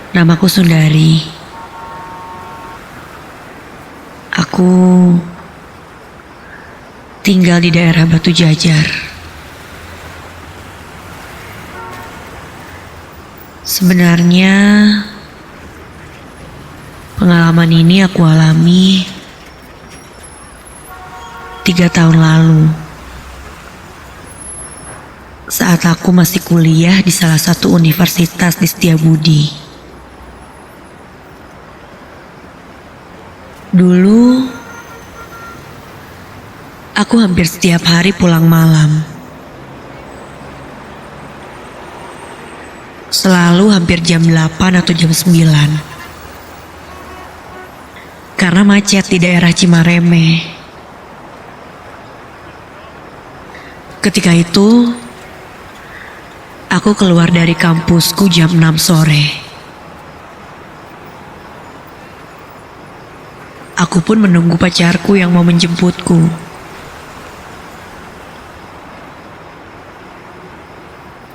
Namaku Sundari. Aku tinggal di daerah Batu Jajar. Sebenarnya pengalaman ini aku alami 3 tahun lalu saat aku masih kuliah di salah satu universitas di Setiabudi. Dulu aku hampir setiap hari pulang malam. Selalu hampir jam 8 atau jam 9. Karena macet di daerah Cimareme. Ketika itu, aku keluar dari kampusku jam 6 sore. Aku pun menunggu pacarku yang mau menjemputku.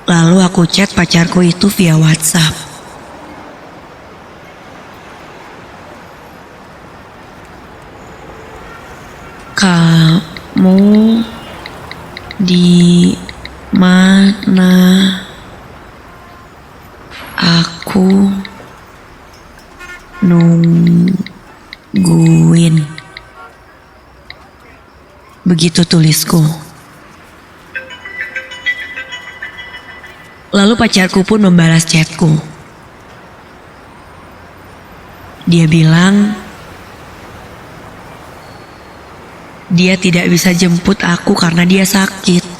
Lalu aku chat pacarku itu via WhatsApp. Kamu di mana? Aku nungguin. Begitu tulisku. Lalu pacarku pun membalas chatku. Dia bilang dia tidak bisa jemput aku karena dia sakit.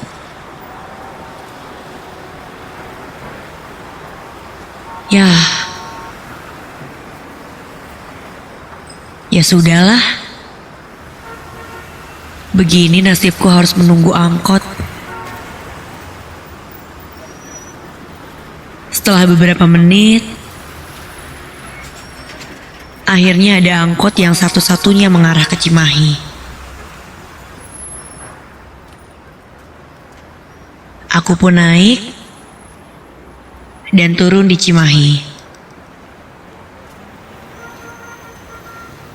Ya sudahlah. Begini nasibku harus menunggu angkot. Setelah beberapa menit, akhirnya ada angkot yang satu-satunya mengarah ke Cimahi. Aku pun naik dan turun di Cimahi.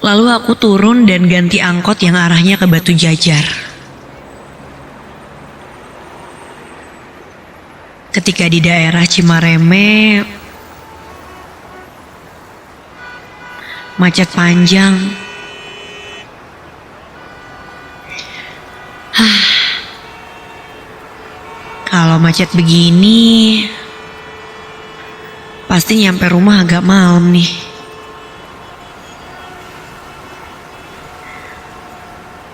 Lalu aku turun dan ganti angkot yang arahnya ke Batu Jajar. Ketika di daerah Cimareme, macet panjang. Kalau macet begini, pasti nyampe rumah agak malam nih.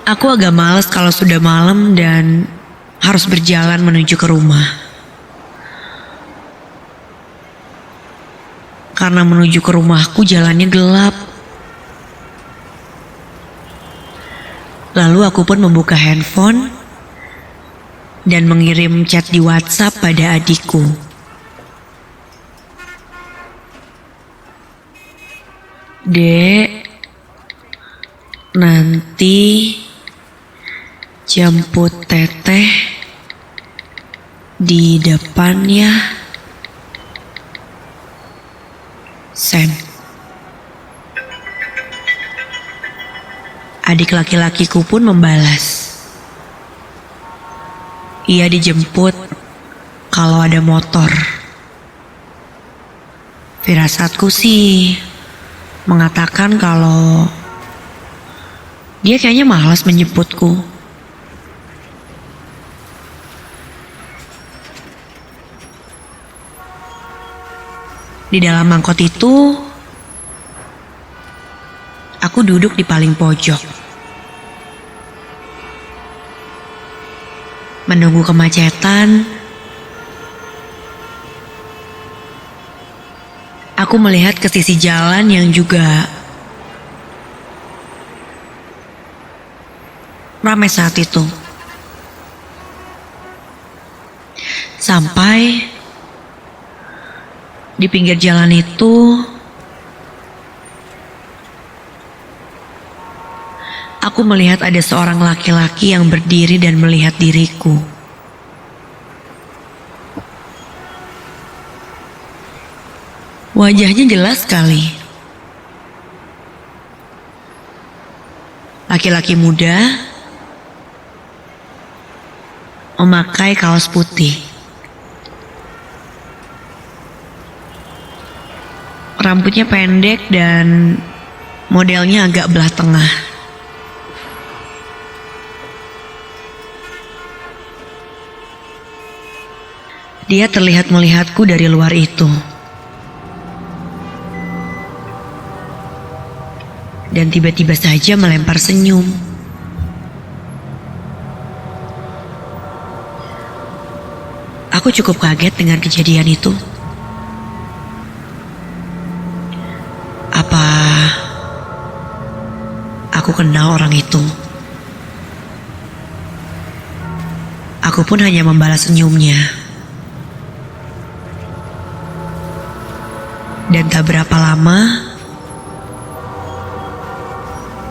Aku agak malas kalau sudah malam dan harus berjalan menuju ke rumah. Karena menuju ke rumahku jalannya gelap. Lalu aku pun membuka handphone dan mengirim chat di WhatsApp pada adikku. Dek, nanti jemput teteh di depan ya. Sen. Adik laki-lakiku pun membalas. Ia dijemput kalau ada motor. Firasatku sih mengatakan kalau dia kayaknya malas menjemputku. Di dalam angkot itu, aku duduk di paling pojok. Menunggu kemacetan, aku melihat ke sisi jalan yang juga ramai saat itu. Sampai di pinggir jalan itu, aku melihat ada seorang laki-laki yang berdiri dan melihat diriku. Wajahnya jelas sekali. Laki-laki muda memakai kaos putih. Rambutnya pendek dan modelnya agak belah tengah. Dia terlihat melihatku dari luar itu. Dan tiba-tiba saja melempar senyum. Aku cukup kaget dengan kejadian itu. Apa aku kenal orang itu? Aku pun hanya membalas senyumnya. Dan tak berapa lama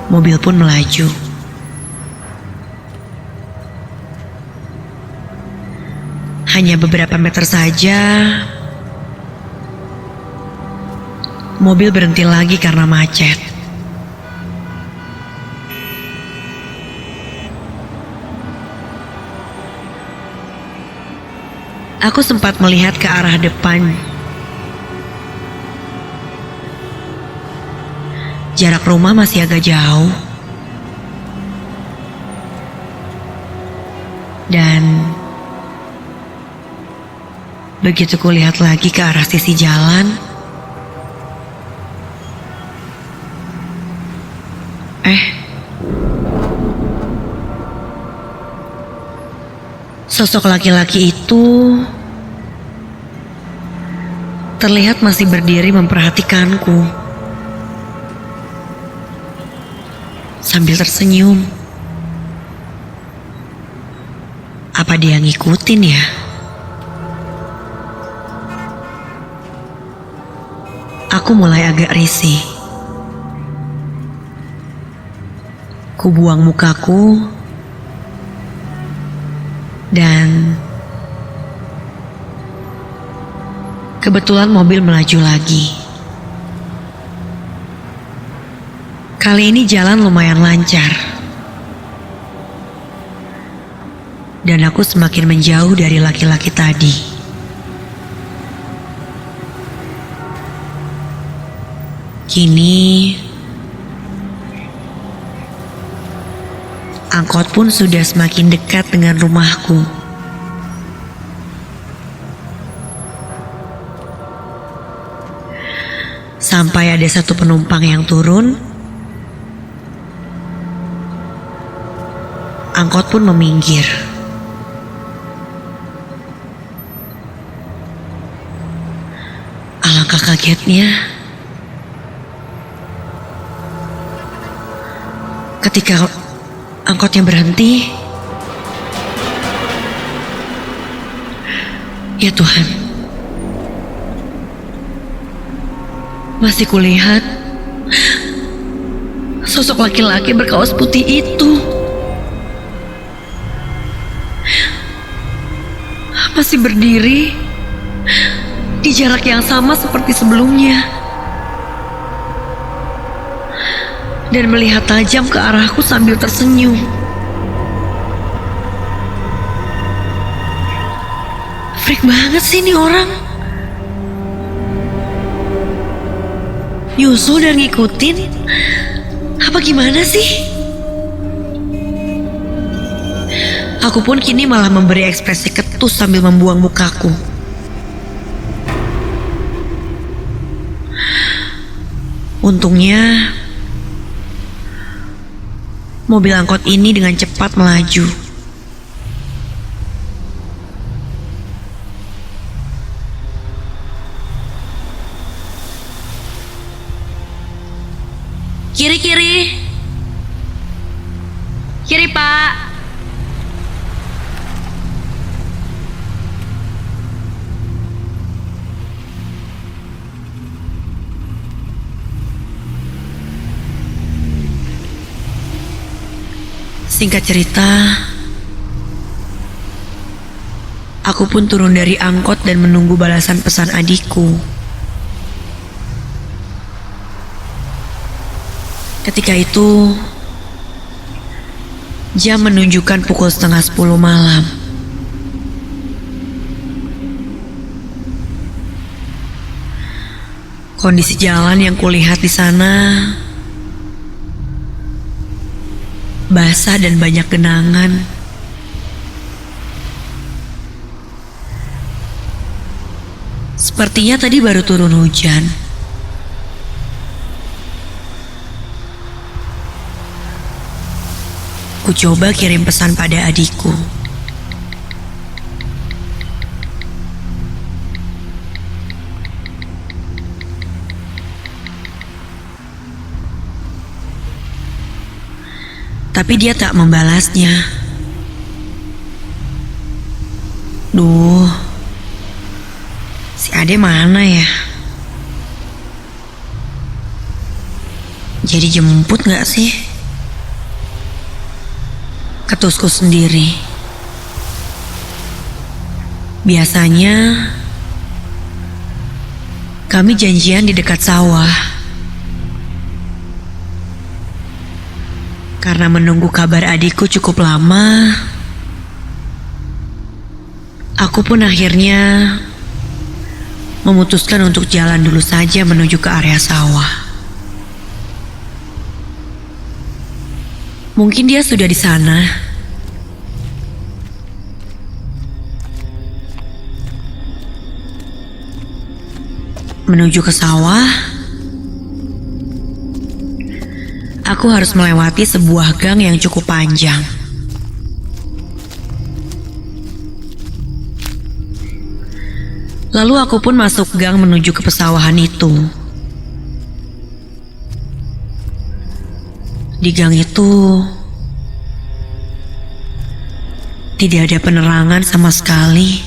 mobil pun melaju. Hanya beberapa meter saja, mobil berhenti lagi karena macet. Aku sempat melihat ke arah depan. Jarak rumah masih agak jauh. Dan begitu kulihat lagi ke arah sisi jalan, sosok laki-laki itu terlihat masih berdiri memperhatikanku sambil tersenyum. Apa dia ngikutin ya? Aku mulai agak risih. Ku buang mukaku dan kebetulan mobil melaju lagi. Kali ini jalan lumayan lancar. Dan aku semakin menjauh dari laki-laki tadi. Kini angkot pun sudah semakin dekat dengan rumahku. Sampai ada satu penumpang yang turun, angkot pun meminggir. Alangkah kagetnya ketika angkotnya berhenti. Ya Tuhan, masih kulihat sosok laki-laki berkaos putih itu. Masih berdiri di jarak yang sama seperti sebelumnya dan melihat tajam ke arahku sambil tersenyum. Freak banget sih ini orang. Nyusul dan ngikutin. Apa gimana sih? Aku pun kini malah memberi ekspresi ketus sambil membuang mukaku. Untungnya mobil angkot ini dengan cepat melaju. Kiri, kiri. Kiri, Pak. Singkat cerita, aku pun turun dari angkot dan menunggu balasan pesan adikku. Ketika itu, jam menunjukkan pukul 9:30 malam. Kondisi jalan yang kulihat di sana basah dan banyak genangan. Sepertinya tadi baru turun hujan. Ku coba kirim pesan pada adikku. Tapi dia tak membalasnya. Duh, si Ade mana ya? Jadi jemput gak sih? Ketusku sendiri. Biasanya kami janjian di dekat sawah. Karena menunggu kabar adikku cukup lama, aku pun akhirnya memutuskan untuk jalan dulu saja menuju ke area sawah. Mungkin dia sudah di sana. Menuju ke sawah, aku harus melewati sebuah gang yang cukup panjang. Lalu aku pun masuk gang menuju ke pesawahan itu. Di gang itu tidak ada penerangan sama sekali.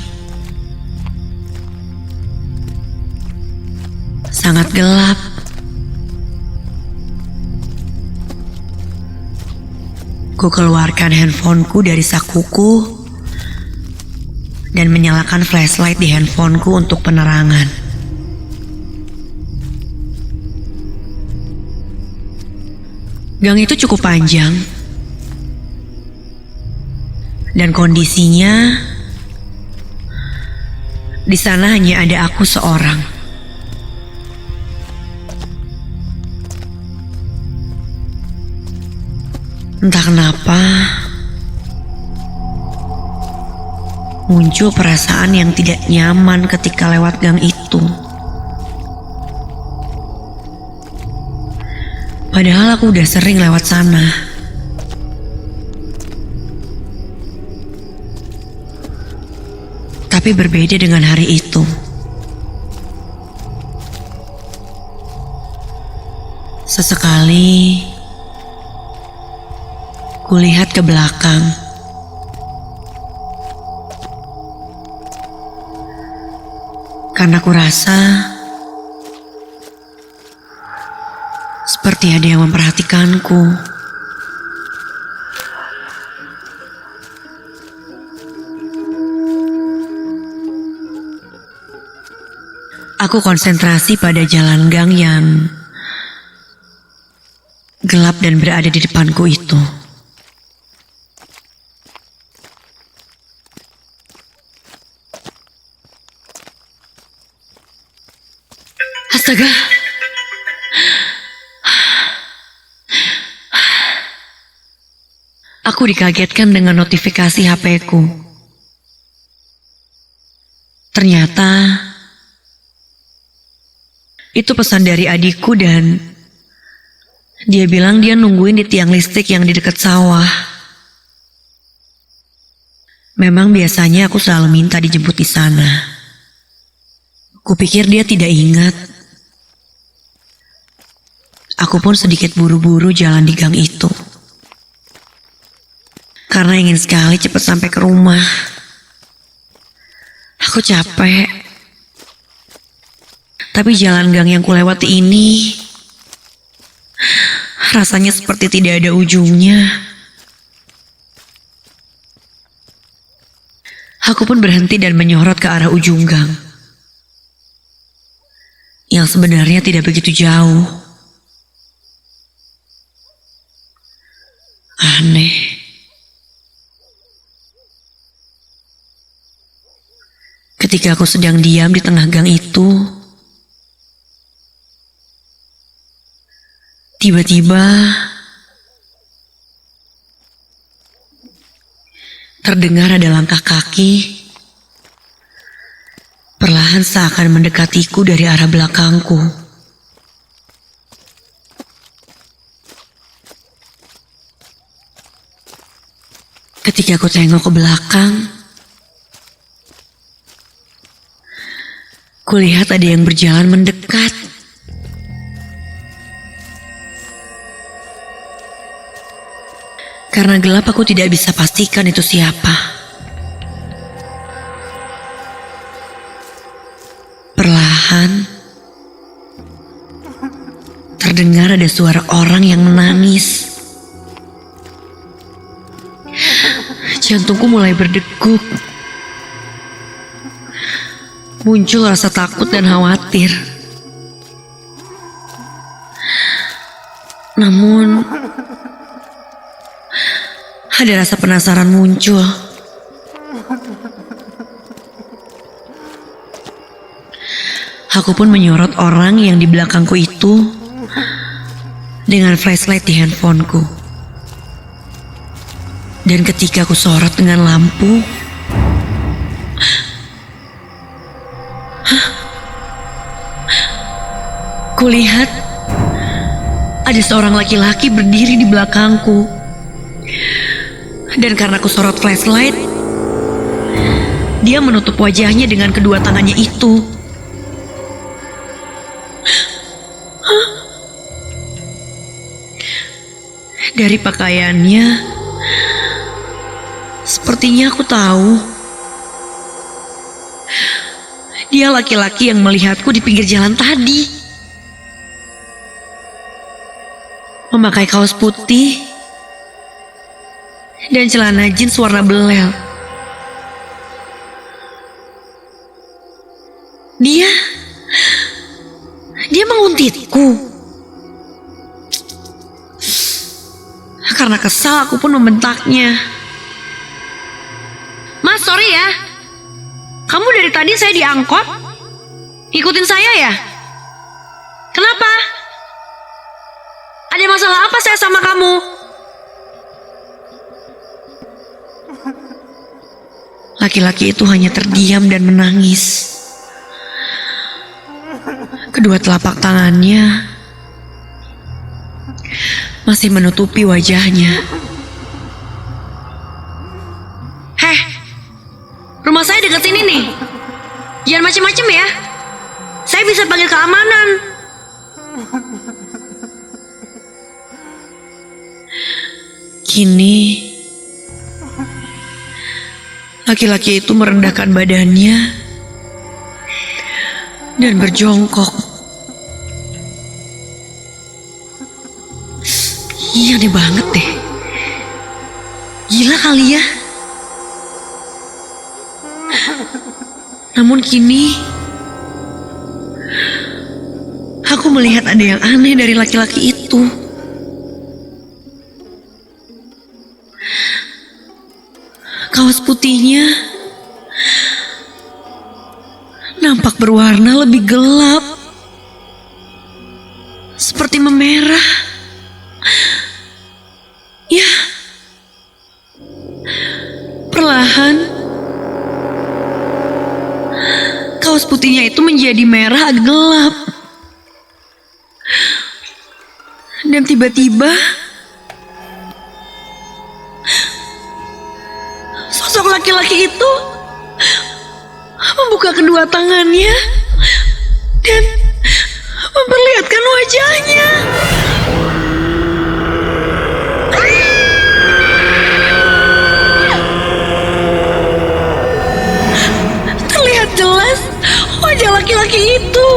Sangat gelap. Ku keluarkan handphoneku dari sakuku dan menyalakan flashlight di handphoneku untuk penerangan. Gang itu cukup panjang dan kondisinya di sana hanya ada aku seorang. Entah kenapa muncul perasaan yang tidak nyaman ketika lewat gang itu. Padahal aku udah sering lewat sana. Tapi berbeda dengan hari itu. Sesekali kulihat ke belakang. Karena kurasa seperti ada yang memperhatikanku. Aku konsentrasi pada jalan gang yang gelap dan berada di depanku itu. Astaga. Aku dikagetkan dengan notifikasi HP-ku. Ternyata itu pesan dari adikku dan dia bilang dia nungguin di tiang listrik yang di dekat sawah. Memang biasanya aku selalu minta dijemput di sana. Kupikir dia tidak ingat. Aku pun sedikit buru-buru jalan di gang itu. Karena ingin sekali cepat sampai ke rumah. Aku capek. Tapi jalan gang yang kulewati ini rasanya seperti tidak ada ujungnya. Aku pun berhenti dan menyorot ke arah ujung gang. Yang sebenarnya tidak begitu jauh. Ketika aku sedang diam di tengah gang itu, tiba-tiba terdengar ada langkah kaki perlahan seakan mendekatiku dari arah belakangku. Ketika aku tengok ke belakang, kulihat ada yang berjalan mendekat. Karena gelap aku tidak bisa pastikan itu siapa. Perlahan terdengar ada suara orang yang menangis. Jantungku mulai berdegup. Muncul rasa takut dan khawatir. Namun ada rasa penasaran muncul. Aku pun menyorot orang yang di belakangku itu dengan flashlight di handphoneku. Dan ketika aku sorot dengan lampu, kulihat ada seorang laki-laki berdiri di belakangku. Dan karena aku sorot flashlight, dia menutup wajahnya dengan kedua tangannya itu. Dari pakaiannya, sepertinya aku tahu. Dia laki-laki yang melihatku di pinggir jalan tadi. Memakai kaos putih dan celana jeans warna belel. Dia menguntitku. Karena kesal aku pun membentaknya. Mas, sorry ya. Kamu dari tadi saya diangkot. Ikutin saya ya? Kenapa? Ada masalah apa saya sama kamu? Laki-laki itu hanya terdiam dan menangis. Kedua telapak tangannya masih menutupi wajahnya. Heh, rumah saya dekat sini nih. Jangan macem-macem ya. Saya bisa panggil keamanan. Kini laki-laki itu merendahkan badannya dan berjongkok. Iya, aneh banget deh. Gila kali ya. Namun kini aku melihat ada yang aneh dari laki-laki itu. Kaos putihnya nampak berwarna lebih gelap, seperti memerah. Ya, perlahan kaos putihnya itu menjadi merah agak gelap. Dan tiba-tiba sosok laki-laki itu membuka kedua tangannya dan memperlihatkan wajahnya. Terlihat jelas wajah laki-laki itu.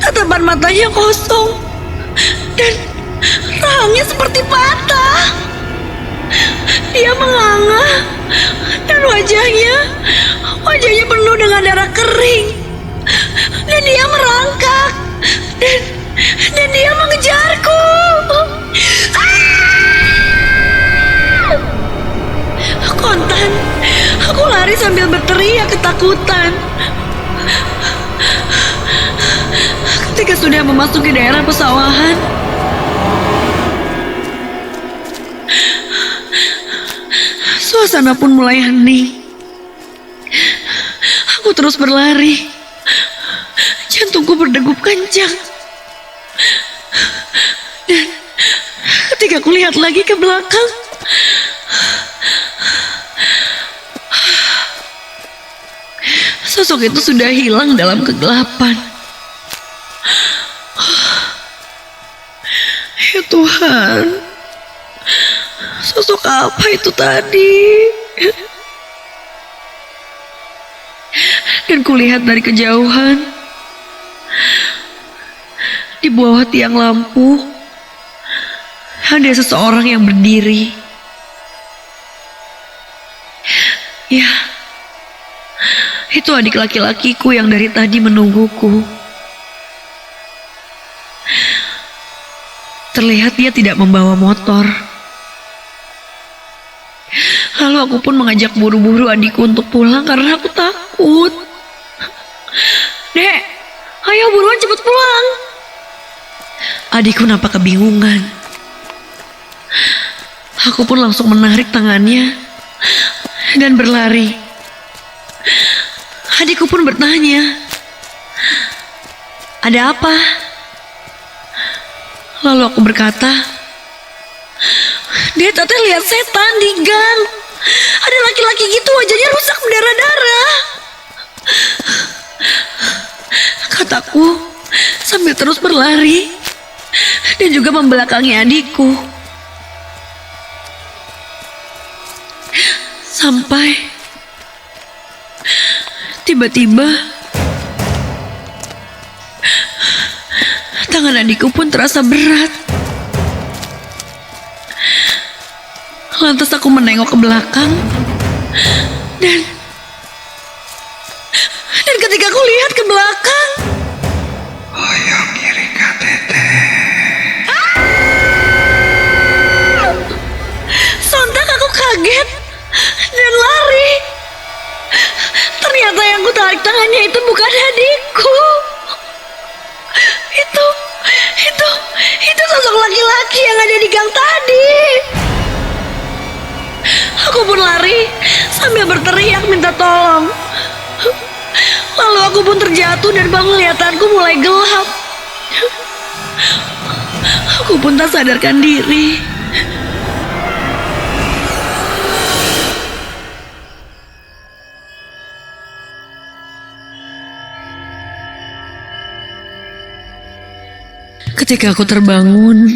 Tatapan matanya kosong dan rahangnya seperti patah. Dia menganga dan wajahnya penuh dengan darah kering. Dan dia merangkak dan dia mengejarku. Kontan, Aku lari sambil berteriak ketakutan. Ketika sudah memasuki daerah pesawahan, suasana pun mulai hening. Aku terus berlari. Jantungku berdegup kencang. Dan ketika aku lihat lagi ke belakang, sosok itu sudah hilang dalam kegelapan. Ya Tuhan, sosok apa itu tadi? Dan kulihat dari kejauhan, di bawah tiang lampu ada seseorang yang berdiri. Ya, itu adik laki-lakiku yang dari tadi menungguku. Terlihat dia tidak membawa motor. Lalu aku pun mengajak buru-buru adikku untuk pulang karena aku takut. Dek, ayo buruan cepet pulang. Adikku nampak kebingungan. Aku pun langsung menarik tangannya dan berlari. Adikku pun bertanya, ada apa? Lalu aku berkata, Dek, Tete lihat setan di gang. Ada laki-laki gitu wajahnya rusak berdarah-darah, kataku sambil terus berlari dan juga membelakangi adikku. Sampai tiba-tiba tangan adikku pun terasa berat. Lantas aku menengok ke belakang dan ketika aku lihat ke belakang, Hoyong kiri Tete. sontak aku kaget dan lari. Ternyata yang kutarik tangannya itu bukan adikku. Itu sosok laki-laki yang ada di gang tadi. Aku pun lari sambil berteriak minta tolong. Lalu aku pun terjatuh dan penglihatanku mulai gelap. Aku pun tak sadarkan diri. Ketika aku terbangun,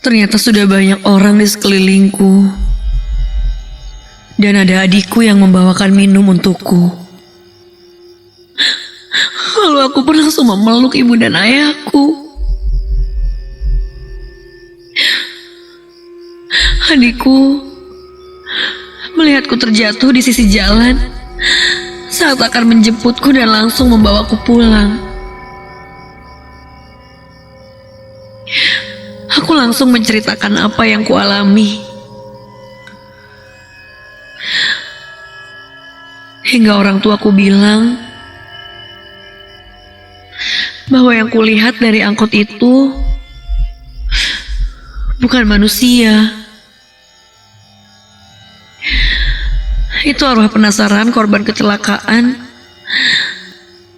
ternyata sudah banyak orang di sekelilingku. Dan ada adikku yang membawakan minum untukku. Lalu aku pun langsung memeluk ibu dan ayahku. Adikku melihatku terjatuh di sisi jalan saat akan menjemputku dan langsung membawaku pulang. Aku langsung menceritakan apa yang kualami. Hingga orang tuaku bilang bahwa yang kulihat dari angkot itu bukan manusia. Itu arwah penasaran korban kecelakaan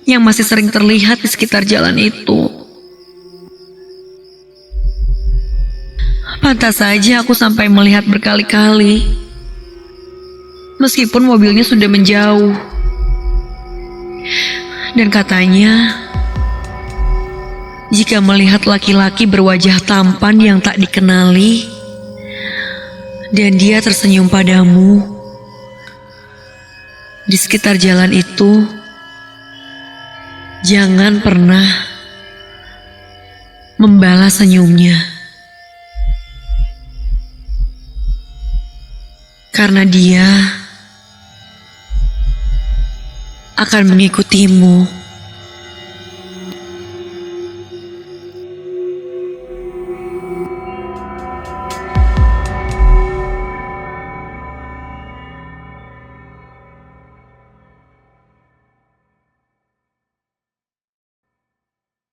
yang masih sering terlihat di sekitar jalan itu. Pantas saja aku sampai melihat berkali-kali, meskipun mobilnya sudah menjauh. Dan katanya, jika melihat laki-laki berwajah tampan yang tak dikenali, dan dia tersenyum padamu di sekitar jalan itu, jangan pernah membalas senyumnya. Karena dia akan mengikutimu